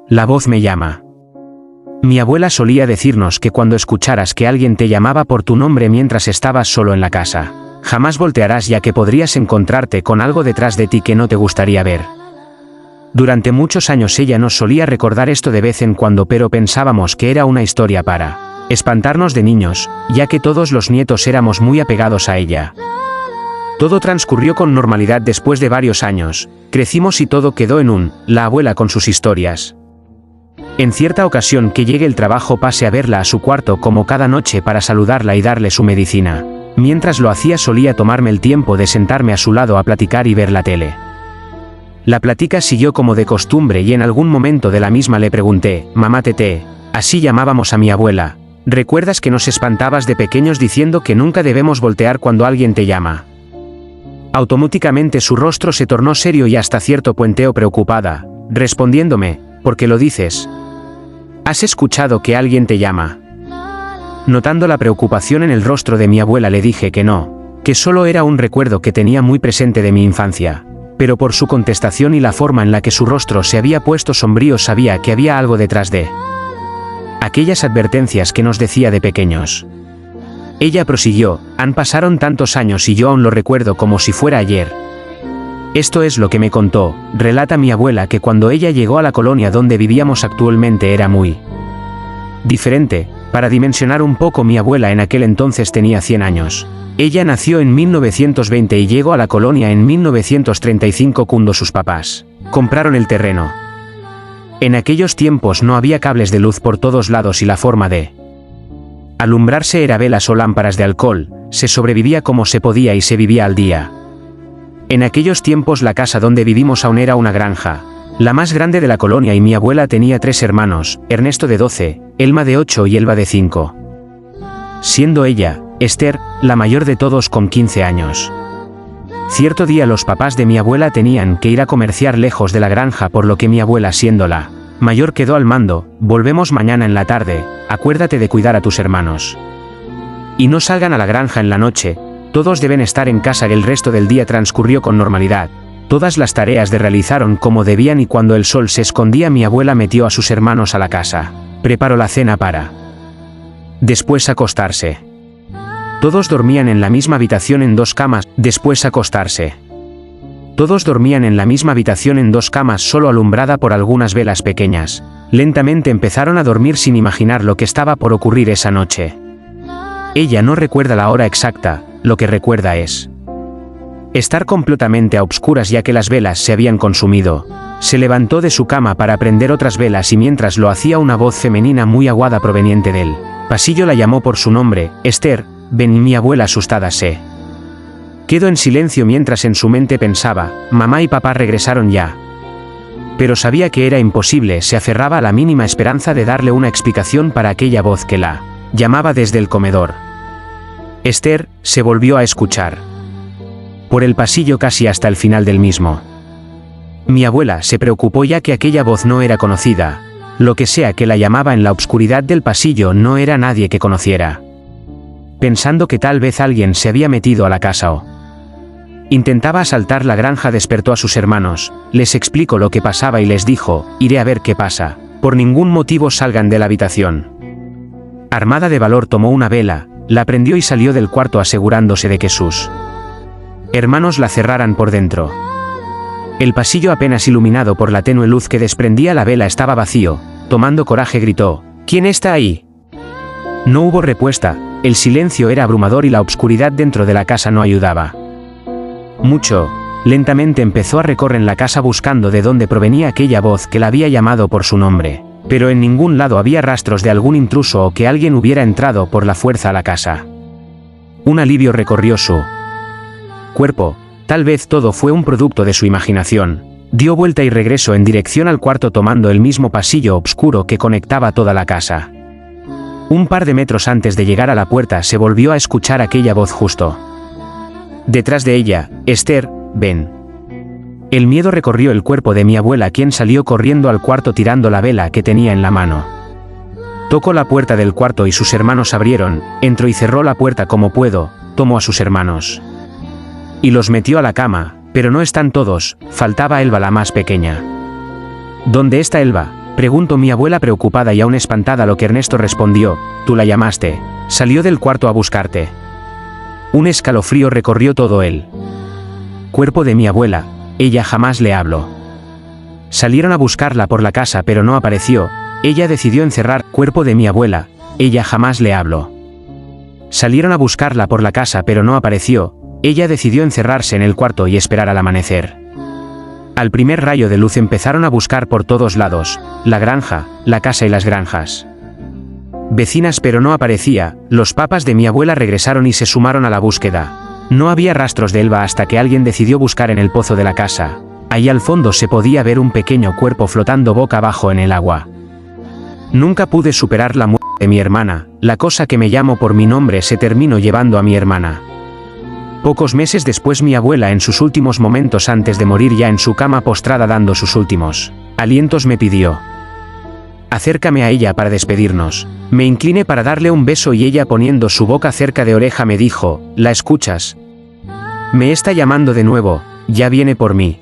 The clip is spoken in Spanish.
La voz me llama. Mi abuela solía decirnos que cuando escucharas que alguien te llamaba por tu nombre mientras estabas solo en la casa, jamás voltearás ya que podrías encontrarte con algo detrás de ti que no te gustaría ver. Durante muchos años ella nos solía recordar esto de vez en cuando, pero pensábamos que era una historia para espantarnos de niños, ya que todos los nietos éramos muy apegados a ella. Todo transcurrió con normalidad después de varios años, crecimos y todo quedó en la abuela con sus historias. En cierta ocasión que llegue el trabajo pasé a verla a su cuarto como cada noche para saludarla y darle su medicina. Mientras lo hacía solía tomarme el tiempo de sentarme a su lado a platicar y ver la tele. La plática siguió como de costumbre y en algún momento de la misma le pregunté, «Mamá Tete», así llamábamos a mi abuela, «¿recuerdas que nos espantabas de pequeños diciendo que nunca debemos voltear cuando alguien te llama?» Automáticamente su rostro se tornó serio y hasta cierto punto preocupada, respondiéndome, «¿Por qué lo dices? ¿Has escuchado que alguien te llama?» Notando la preocupación en el rostro de mi abuela le dije que no, que solo era un recuerdo que tenía muy presente de mi infancia, pero por su contestación y la forma en la que su rostro se había puesto sombrío sabía que había algo detrás de aquellas advertencias que nos decía de pequeños. Ella prosiguió, pasaron tantos años y yo aún lo recuerdo como si fuera ayer. Esto es lo que me contó, relata mi abuela, que cuando ella llegó a la colonia donde vivíamos actualmente era muy diferente. Para dimensionar un poco, mi abuela en aquel entonces tenía 100 años. Ella nació en 1920 y llegó a la colonia en 1935 cuando sus papás compraron el terreno. En aquellos tiempos no había cables de luz por todos lados y la forma de alumbrarse era velas o lámparas de alcohol, se sobrevivía como se podía y se vivía al día. En aquellos tiempos la casa donde vivimos aún era una granja, la más grande de la colonia, y mi abuela tenía 3 hermanos, Ernesto de 12, Elma de 8 y Elba de 5. Siendo ella, Esther, la mayor de todos con 15 años. Cierto día los papás de mi abuela tenían que ir a comerciar lejos de la granja, por lo que mi abuela, siendo la mayor, quedó al mando, «Volvemos mañana en la tarde, acuérdate de cuidar a tus hermanos. Y no salgan a la granja en la noche, todos deben estar en casa». El resto del día transcurrió con normalidad. Todas las tareas se realizaron como debían y cuando el sol se escondía mi abuela metió a sus hermanos a la casa. Preparó la cena para después acostarse. Todos dormían en la misma habitación en 2 camas, después acostarse. Todos dormían en la misma habitación en 2 camas solo alumbrada por algunas velas pequeñas. Lentamente empezaron a dormir sin imaginar lo que estaba por ocurrir esa noche. Ella no recuerda la hora exacta, lo que recuerda es estar completamente a obscuras ya que las velas se habían consumido. Se levantó de su cama para prender otras velas y mientras lo hacía una voz femenina muy aguda proveniente del pasillo la llamó por su nombre, «Esther, ven», y mi abuela asustada se quedó en silencio mientras en su mente pensaba, «Mamá y papá regresaron ya». Pero sabía que era imposible, se aferraba a la mínima esperanza de darle una explicación para aquella voz que la llamaba desde el comedor. Esther se volvió a escuchar por el pasillo casi hasta el final del mismo. Mi abuela se preocupó ya que aquella voz no era conocida, lo que sea que la llamaba en la oscuridad del pasillo no era nadie que conociera. Pensando que tal vez alguien se había metido a la casa o intentaba asaltar la granja, despertó a sus hermanos, les explicó lo que pasaba y les dijo, «Iré a ver qué pasa, por ningún motivo salgan de la habitación». Armada de valor tomó una vela, la prendió y salió del cuarto asegurándose de que sus hermanos la cerraran por dentro. El pasillo apenas iluminado por la tenue luz que desprendía la vela estaba vacío. Tomando coraje gritó, «¿Quién está ahí?». No hubo respuesta, el silencio era abrumador y la obscuridad dentro de la casa no ayudaba mucho. Lentamente empezó a recorrer la casa buscando de dónde provenía aquella voz que la había llamado por su nombre, pero en ningún lado había rastros de algún intruso o que alguien hubiera entrado por la fuerza a la casa. Un alivio recorrió su cuerpo, tal vez todo fue un producto de su imaginación. Dio vuelta y regresó en dirección al cuarto tomando el mismo pasillo oscuro que conectaba toda la casa. Un par de metros antes de llegar a la puerta se volvió a escuchar aquella voz justo detrás de ella, «Esther, ven». El miedo recorrió el cuerpo de mi abuela, quien salió corriendo al cuarto tirando la vela que tenía en la mano. Tocó la puerta del cuarto y sus hermanos abrieron, entró y cerró la puerta como pudo, tomó a sus hermanos y los metió a la cama, pero no están todos, faltaba Elba, la más pequeña. «¿Dónde está Elba?», Preguntó mi abuela preocupada y aún espantada, a lo que Ernesto respondió: tú la llamaste. Salió del cuarto a buscarte. Un escalofrío recorrió todo el cuerpo de mi abuela. Ella jamás le habló. Salieron a buscarla por la casa pero no apareció. Ella decidió encerrar cuerpo de mi abuela. Ella jamás le habló. Salieron a buscarla por la casa pero no apareció. Ella decidió encerrarse en el cuarto y esperar al amanecer. Al primer rayo de luz empezaron a buscar por todos lados, la granja, la casa y las granjas vecinas, pero no aparecía. Los papás de mi abuela regresaron y se sumaron a la búsqueda. No había rastros de Elba hasta que alguien decidió buscar en el pozo de la casa. Allí al fondo se podía ver un pequeño cuerpo flotando boca abajo en el agua. Nunca pude superar la muerte de mi hermana. La cosa que me llamó por mi nombre se terminó llevando a mi hermana. Pocos meses después, mi abuela, en sus últimos momentos antes de morir, ya en su cama postrada dando sus últimos alientos, me pidió: acércame a ella para despedirnos. Me incliné para darle un beso y ella, poniendo su boca cerca de oreja, me dijo: ¿la escuchas? Me está llamando de nuevo, ya viene por mí.